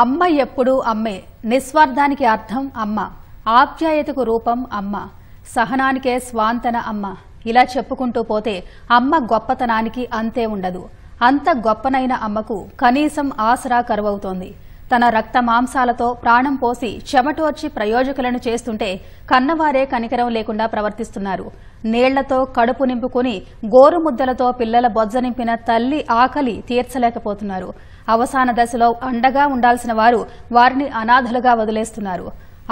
అమ్మ ఎప్పుడూ అమ్మే. నిస్వార్థానికి అర్థం అమ్మ. ఆప్యాయతకు రూపం అమ్మ. సహనానికే స్వాంతన అమ్మ. ఇలా చెప్పుకుంటూ పోతే అమ్మ గొప్పతనానికి అంతే ఉండదు. అంత గొప్పనైన అమ్మకు కనీసం ఆసరా కరువవుతోంది. తన రక్త మాంసాలతో ప్రాణం పోసి చెమటోర్చి ప్రయోజకులను చేస్తుంటే కన్నవారే కనికరం లేకుండా ప్రవర్తిస్తున్నారు. నీళ్లతో కడుపు నింపుకుని గోరుముద్దలతో పిల్లల బొజ్జ నింపిన తల్లి ఆకలి తీర్చలేకపోతున్నారు. అవసాన దశలో అండగా ఉండాల్సిన వారు వారిని అనాథలుగా వదిలేస్తున్నారు.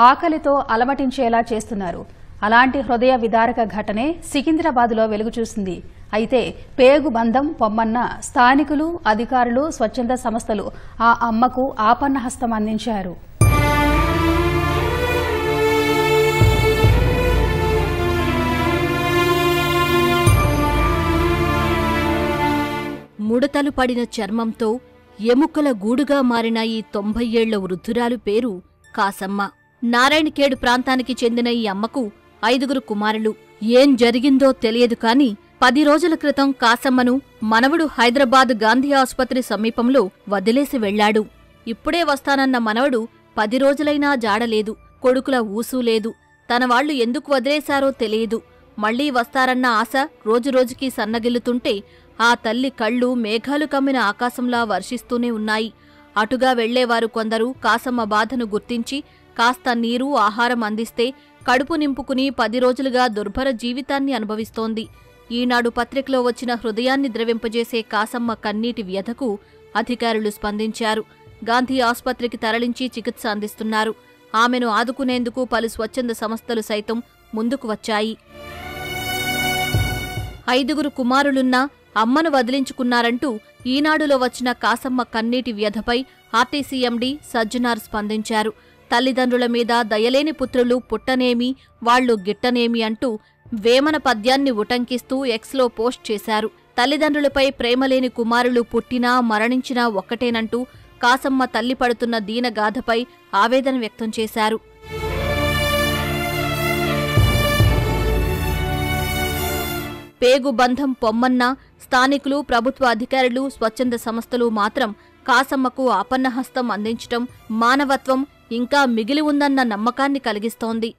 ఆకలితో అలమటించేలా చేస్తున్నారు. అలాంటి హృదయ విదారక ఘటనే సికింద్రాబాద్లో వెలుగు చూసింది. అయితే పేగు బంధం పొమ్మన్న స్థానికులు, అధికారులు, స్వచ్ఛంద సంస్థలు ఆ అమ్మకు ఆపన్నహస్తం అందించారు. ముడతలు పడిన చర్మంతో ఎముకల గూడుగా మారిన ఈ 90 ఏళ్ల వృద్ధురాలు పేరు కాసమ్మ. నారాయణఖేడ్ ప్రాంతానికి చెందిన ఈ అమ్మకు 5 కుమారులు. ఏం జరిగిందో తెలియదు కాని 10 రోజుల క్రితం కాసమ్మను మనవడు హైదరాబాద్ గాంధీ ఆసుపత్రి సమీపంలో వదిలేసి వెళ్లాడు. ఇప్పుడే వస్తానన్న మనవడు 10 రోజులైనా జాడలేదు. కొడుకుల ఊసూ లేదు. తన వాళ్లు ఎందుకు వదిలేశారో తెలియదు. మళ్లీ వస్తారన్న ఆశ రోజురోజుకీ సన్నగిల్లుతుంటే ఆ తల్లి కళ్ళు మేఘాలు కమ్మిన ఆకాశంలా వర్షిస్తూనే ఉన్నాయి. అటుగా వెళ్లేవారు కొందరు కాసమ్మ బాధను గుర్తించి కాస్త నీరు, ఆహారం అందిస్తే కడుపు నింపుకుని 10 రోజులుగా దుర్భర జీవితాన్ని అనుభవిస్తోంది. ఈనాడు పత్రికలో వచ్చిన హృదయాన్ని ద్రవింపజేసే కాసమ్మ కన్నీటి వ్యధకు అధికారులు స్పందించారు. గాంధీ ఆసుపత్రికి తరలించి చికిత్స అందిస్తున్నారు. ఆమెను ఆదుకునేందుకు పలు స్వచ్ఛంద సంస్థలు సైతం ముందుకు వచ్చాయి. 5 కుమారులున్నా అమ్మను వదిలించుకున్నారంటూ ఈనాడులో వచ్చిన కాసమ్మ కన్నీటి వ్యధపై ఆర్టీసీ ఎండీ సజ్జనార్ స్పందించారు. తల్లిదండ్రుల మీద దయలేని పుత్రులు పుట్టనేమి, వాళ్లు గిట్టనేమి అంటూ వేమన పద్యాన్ని ఉటంకిస్తూ ఎక్స్లో పోస్ట్ చేశారు. తల్లిదండ్రులపై ప్రేమలేని కుమారులు పుట్టినా మరణించినా ఒక్కటేనంటూ కాసమ్మ తల్లి పడుతున్న దీనగాథపై ఆవేదన వ్యక్తం చేశారు. పేగు బంధం పొమ్మన్న స్థానికులు, ప్రభుత్వ అధికారులు, స్వచ్ఛంద సంస్థలు మాత్రం కాసమ్మకు ఆపన్నహస్తం అందించటం మానవత్వం ఇంకా మిగిలి ఉందన్న నమ్మకాన్ని కలిగిస్తోంది.